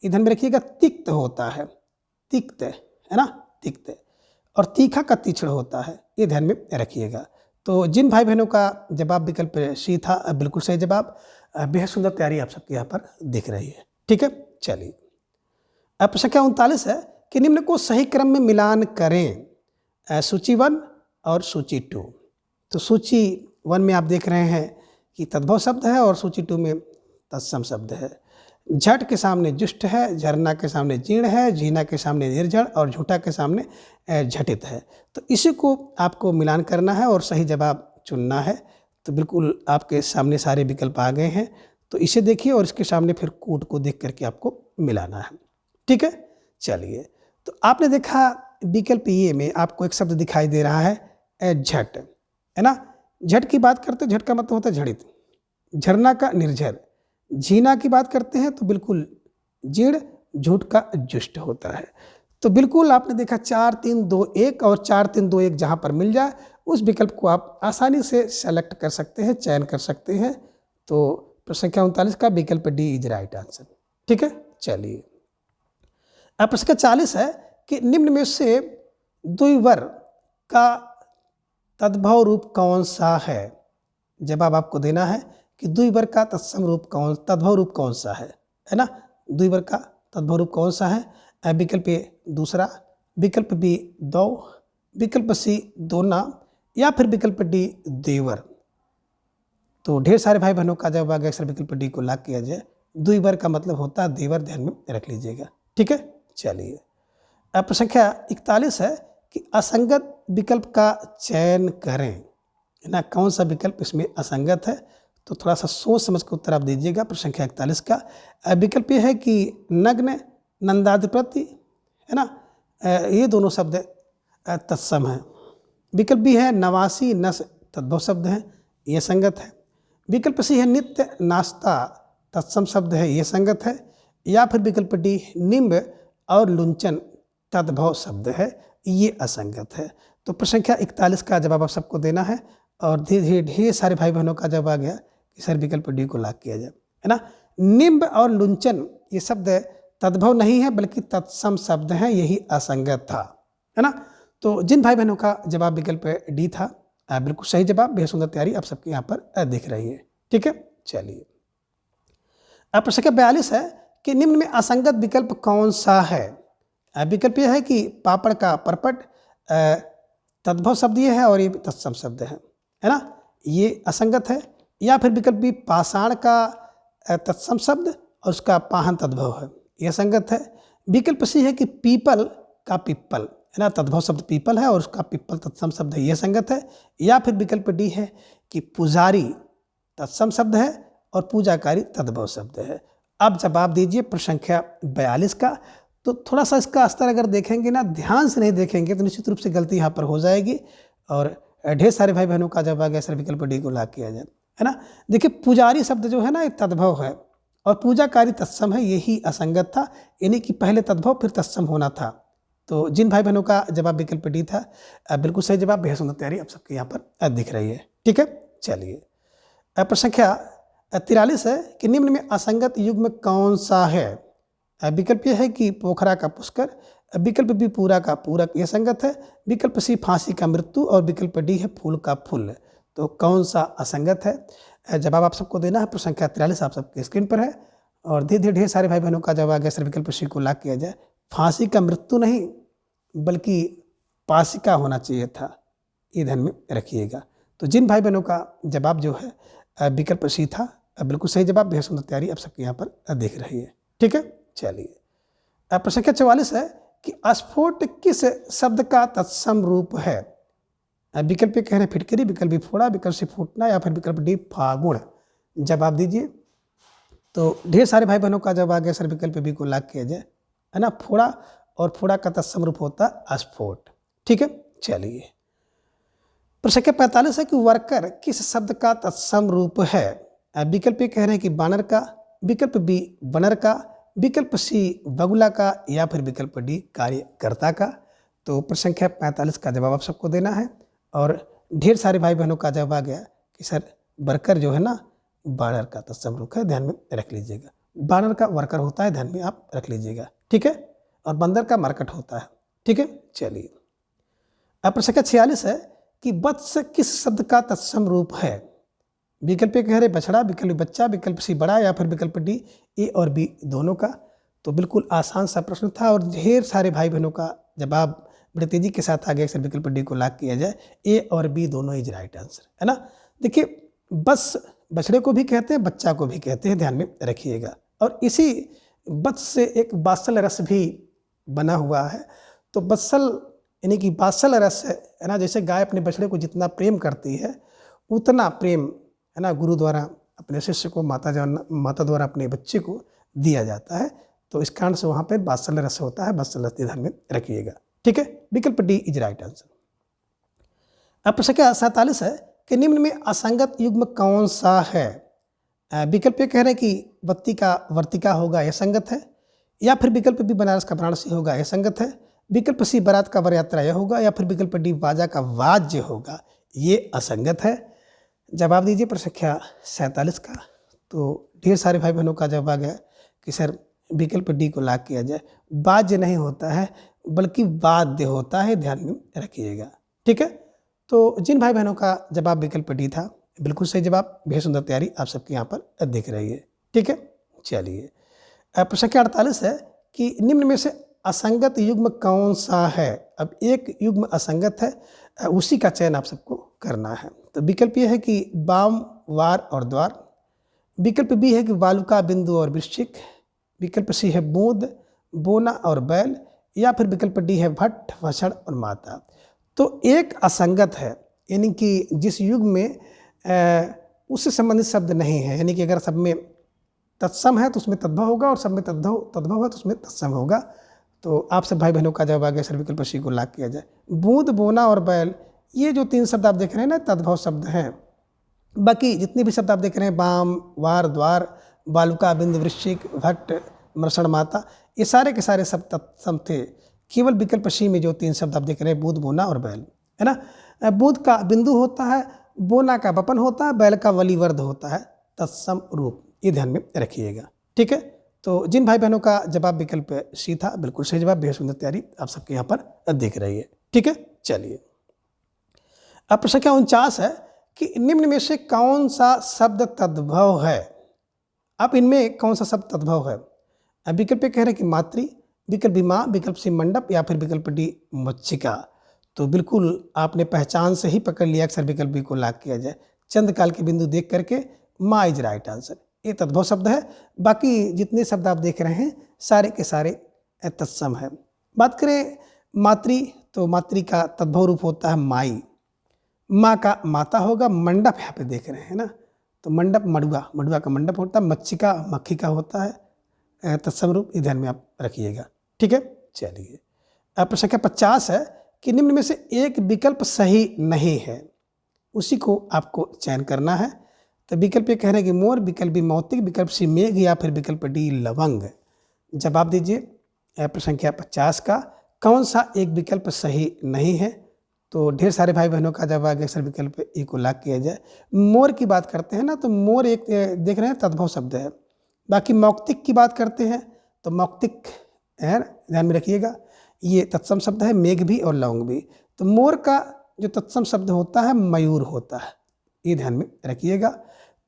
इधर में रखिएगा तिक्त होता है, तिक्त है ना, तिक्त, और तीखा का तीछड़ होता है, ये ध्यान में रखिएगा। तो जिन भाई बहनों का जवाब विकल्प सी था, बिल्कुल सही जवाब, बेहद सुंदर तैयारी आप सबके यहाँ पर दिख रही है, ठीक है। चलिए अब प्रश्न संख्या 39 है कि निम्न को सही क्रम में मिलान करें। सूची 1 और सूची 2। तो सूची 1 में आप देख रहे हैं कि तद्भव शब्द है और सूची 2 में तत्सम शब्द है। झट के सामने जुष्ट है, झरना के सामने जीर्ण है, झीना के सामने निर्जण और झूठा के सामने झटित है। तो इसी को आपको मिलान करना है और सही जवाब चुनना है। तो बिल्कुल आपके सामने सारे विकल्प आ गए हैं, तो इसे देखिए और इसके सामने फिर कूट को देख करके आपको मिलाना है, ठीक है। चलिए तो आपने देखा विकल्प ये में आपको एक शब्द दिखाई दे रहा है झट, है ना। झट की बात करते हैं, झट का मतलब होता है झड़ित, झरना का निर्झर, झीना की बात करते हैं तो बिल्कुल जीर्ण, झूठ का जुष्ट होता है। तो बिल्कुल आपने देखा 4 3 2 1 और 4 3 2 1 जहाँ पर मिल जाए उस विकल्प को आप आसानी से सेलेक्ट कर सकते हैं, चयन कर सकते हैं। तो प्रश्न संख्या 39 का विकल्प डी इज राइट आंसर, ठीक है। चलिए अब प्रश्न 40 है कि निम्न में से द्विवर का तद्भव रूप कौन सा है। जवाब आपको देना है कि द्विवर का तत्सम रूप तद्भव रूप कौन सा है ना। द्विवर का तद्भव रूप कौन सा है। विकल्प ए दूसरा, विकल्प बी दो, विकल्प सी दोना, या फिर विकल्प डी देवर। तो ढेर सारे भाई बहनों का जवाब आ गया, अक्सर विकल्प डी को लॉक किया जाए, द्विवर का मतलब होता है देवर, ध्यान में रख लीजिएगा, ठीक है। चलिए अब प्रश्न संख्या 41 है कि असंगत विकल्प का चयन करें, है ना। कौन सा विकल्प इसमें असंगत है, तो थोड़ा सा सोच समझ के उत्तर आप दीजिएगा। प्रश्न संख्या 41 का विकल्प ये है कि नग्न, नंदाधिपति, है ना, ये दोनों शब्द तत्सम हैं। विकल्प बी है नवासी, नस तद्भव शब्द हैं, ये संगत है। विकल्प सी है नित्य, नाश्ता तत्सम शब्द है, ये संगत है। या फिर विकल्प डी निम्ब और लुंचन तद्भव शब्द है, ये असंगत है। तो प्रश्न संख्या 41 का जवाब आप सबको देना है और धीरे धीरे ढेर सारे भाई बहनों का जवाब आ गया कि सर विकल्प डी को लॉक किया जाए, है ना। निम्ब और लुंचन ये शब्द तद्भव नहीं है बल्कि तत्सम शब्द हैं, यही असंगत था, है ना। तो जिन भाई बहनों का जवाब विकल्प डी था, बिल्कुल सही जवाब, बेहद सुंदर तैयारी आप सबके यहाँ पर दिख रही है, ठीक है। चलिए अब प्रश्न संख्या 42 है कि निम्न में असंगत विकल्प कौन सा है। विकल्प यह है कि पापड़ का परपट तद्भव शब्द ये है और ये तत्सम शब्द है ना, ये असंगत है। या फिर विकल्प बी पाषाण का तत्सम शब्द और उसका पाहन तद्भव है, यह संगत है। विकल्प सी है कि पीपल का पिप्पल, है ना, तद्भव शब्द पीपल है और उसका पिप्पल तत्सम शब्द है, यह संगत है। या फिर विकल्प डी है कि पुजारी तत्सम शब्द है और पूजाकारी तद्भव शब्द है। अब जवाब दीजिए प्रश्न संख्या 42 का। तो थोड़ा सा इसका स्तर अगर देखेंगे ना, ध्यान से नहीं देखेंगे तो निश्चित रूप से गलती यहाँ पर हो जाएगी और ढेर सारे भाई बहनों का जवाब आ गया सर विकल्प डी को लॉक किया जाए, है ना। देखिए पुजारी शब्द जो है ना ये तद्भव है और पूजाकारी तत्सम है, यही असंगत था, यानी कि पहले तद्भव फिर तत्सम होना था। तो जिन भाई बहनों का जवाब विकल्प डी था, बिल्कुल सही जवाब, बेहद सुंदर तैयारी आप सबके यहाँ पर दिख रही है, ठीक है। चलिए प्रश्न संख्या 43 है कि निम्न में असंगत युग्म कौन सा है। विकल्प ये है कि पोखरा का पुष्कर, विकल्प बी पूरा का पूरक, यह संगत है। विकल्प सी फांसी का मृत्यु और विकल्प डी है फूल का फूल। तो कौन सा असंगत है? जवाब आप सबको देना है। प्रश्न संख्या 43 आप सबके स्क्रीन पर है और धीरे धीरे ढेर सारे भाई बहनों का जवाब आ गया। सर विकल्प सी को लॉक किया जाए। फांसी का मृत्यु नहीं बल्कि पासिका होना चाहिए था, ये ध्यान में रखिएगा। तो जिन भाई बहनों का जवाब जो है विकल्प सी था, बिल्कुल सही जवाब, बेहद सुंदर तैयारी आप सबके यहाँ पर दिख रही है। ठीक है, चलिए। प्रश्न संख्या 44 है कि स्फोट किस शब्द का तत्सम रूप है? विकल्प कह रहे हैं फिटकरी, विकल्प बी फोड़ा, विकल्प सी फूटना या फिर विकल्प डी फागुण। जवाब दीजिए। तो ढेर सारे भाई बहनों का जवाब आ गया। सर विकल्प बी को लॉक किया जाए, है ना। फोड़ा, और फोड़ा का तत्सम रूप होता है स्फोट। ठीक है, चलिए। प्रश्न संख्या 45 है कि वर्कर किस शब्द का तत्सम रूप है? विकल्प कह रहे हैं कि बानर का, विकल्प बी बनर का, विकल्प सी बगुला का या फिर विकल्प डी कार्यकर्ता का। तो प्रश्न संख्या 45 का जवाब आप सबको देना है और ढेर सारे भाई बहनों का जवाब आ गया कि सर वर्कर जो है ना बानर का तत्सम रूप है, ध्यान में रख लीजिएगा। बानर का वर्कर होता है, ध्यान में आप रख लीजिएगा। ठीक है, और बंदर का मरकट होता है। ठीक है, चलिए। अब प्रश्न संख्या 46 है कि वत्स किस शब्द का तत्सम रूप है? विकल्प कह रहे बछड़ा, विकल्प बच्चा, विकल्प सी बड़ा या फिर विकल्प डी ए और बी दोनों का। तो बिल्कुल आसान सा प्रश्न था और ढेर सारे भाई बहनों का जवाब बड़े तेजी के साथ आ गया। सर विकल्प डी को लॉक किया जाए। ए और बी दोनों इज राइट आंसर, है ना। देखिए, बस बछड़े को भी कहते हैं, बच्चा को भी कहते हैं, ध्यान में रखिएगा। और इसी बत्स से एक बात्सल रस भी बना हुआ है। तो बत्सल यानी कि बात्सल रस है ना। जैसे गाय अपने बछड़े को जितना प्रेम करती है उतना प्रेम, है ना, गुरु द्वारा अपने शिष्य को, माता द्वारा अपने बच्चे को दिया जाता है। तो इस कारण से वहाँ पे बात्सल रस होता है। बात्सल रस ध्यान में रखिएगा। ठीक है, विकल्प डी इज राइट आंसर। अब प्रश्न संख्या 47 है कि निम्न में असंगत युग्म कौन सा है? विकल्प कह रहे हैं कि बत्ती का वर्तिका होगा, यह संगत है। या फिर विकल्प बी बनारस का वाराणसी होगा, यह संगत है। विकल्प सी बारात का वर यात्रा यह होगा या फिर विकल्प डी बाजा का वाद्य होगा, ये असंगत है। जवाब दीजिए प्रश्न संख्या 47 का। तो ढेर सारे भाई बहनों का जवाब आ गया कि सर विकल्प डी को लॉक किया जाए। वाद्य नहीं होता है बल्कि वाद्य होता है, ध्यान में रखिएगा। ठीक है, तो जिन भाई बहनों का जवाब विकल्प डी था, बिल्कुल सही जवाब, बेहद सुंदर तैयारी आप सबके यहाँ पर दिख रही है। ठीक है, चलिए। प्रश्न संख्या 48 है कि निम्न में से असंगत युग्म कौन सा है? अब एक युग्म असंगत है, उसी का चयन आप सबको करना है। तो विकल्प ये है कि बाम, वार और द्वार। विकल्प बी है कि बालुका, बिंदु और वृश्चिक। विकल्प सी है बूंद, बोना और बैल या फिर विकल्प डी है भट्ट, वषण और माता। तो एक असंगत है यानी कि जिस युग में उससे संबंधित शब्द नहीं है, यानी कि अगर सब में तत्सम है तो उसमें तद्भव होगा और सब में तद्भव है तो उसमें तत्सम होगा। तो आप सब भाई बहनों का जवाब आ गया। सर विकल्प सी को लॉक किया जाए। बूंद, बोना और बैल, ये जो 3 शब्द आप देख रहे हैं ना, तद्भव शब्द हैं। बाकी जितने भी शब्द आप देख रहे हैं, बाम, वार, द्वार, बालुका, बिंदु, वृश्चिक, भट्ट, मृषण, माता, ये सारे के सारे सब तत्सम थे। केवल विकल्प सी में जो 3 शब्द आप देख रहे हैं, बूंद, बोना और बैल, है ना। बूंद का बिंदु होता है, बोना का बपन होता है, बैल का वलिवर्ध होता है, तत्सम रूप, ये ध्यान में रखिएगा। ठीक है, तो जिन भाई बहनों का जवाब विकल्प सी था, बिल्कुल सही जवाब, बेहद सुंदर तैयारी आप सबके यहाँ पर दिख रही है। ठीक है, चलिए। अब प्रश्न संख्या 49 है कि निम्न में से कौन सा शब्द तद्भव है? अब इनमें कौन सा शब्द तद्भव है? विकल्प कह रहे हैं कि मातृ, विकल्प बी माँ, विकल्प सी मंडप या फिर विकल्प डी मच्छिका। तो बिल्कुल आपने पहचान से ही पकड़ लिया। अक्सर विकल्प बी को लॉक किया जाए। चंद काल के बिंदु देख करके माँ इज राइट आंसर, ये तद्भव शब्द है। बाकी जितने शब्द आप देख रहे हैं सारे के सारे तत्सम है। बात करें मातृ, तो मातृ का तद्भव रूप होता है माई। माँ का माता होगा। मंडप यहाँ पे देख रहे हैं ना, तो मंडप मड़ुआ, मड़ुआ का मंडप होता है। मच्छिका मक्खी का होता है तत्सम रूप, ये ध्यान में आप रखिएगा। ठीक है, चलिए। अब प्रश्न संख्या 50 है कि निम्न में से एक विकल्प सही नहीं है, उसी को आपको चयन करना है। तो विकल्प ये कह रहे हैं कि मोर, विकल्प बी मौतिक, विकल्प सी मेघ या फिर विकल्प डी लवंग। जवाब दीजिए प्रश्न संख्या 50 का। कौन सा एक विकल्प सही नहीं है? तो ढेर सारे भाई बहनों का जवाब आ गया। सर विकल्प ए को लॉक किया जाए। मोर की बात करते हैं ना, तो मोर एक देख रहे हैं तद्भव शब्द है। बाकी मौक्तिक की बात करते हैं तो मौक्तिक है, ध्यान में रखिएगा। ये तत्सम शब्द है, मेघ भी और लौंग भी। तो मोर का जो तत्सम शब्द होता है मयूर होता है, ये ध्यान में रखिएगा।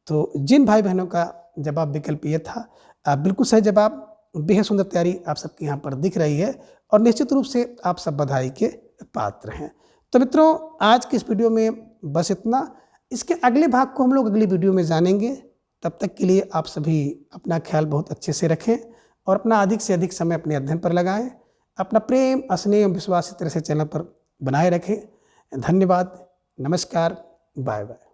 तो जिन भाई बहनों का जवाब विकल्प ये था, बिल्कुल सही जवाब। बेहद सुंदर तैयारी आप सबके यहाँ पर दिख रही है और निश्चित रूप से आप सब बधाई के पात्र हैं। तो मित्रों, आज की इस वीडियो में बस इतना। इसके अगले भाग को हम लोग अगली वीडियो में जानेंगे। तब तक के लिए आप सभी अपना ख्याल बहुत अच्छे से रखें और अपना अधिक से अधिक समय अपने अध्ययन पर लगाएं। अपना प्रेम, स्नेह और विश्वास इस तरह से चैनल पर बनाए रखें। धन्यवाद, नमस्कार, बाय बाय।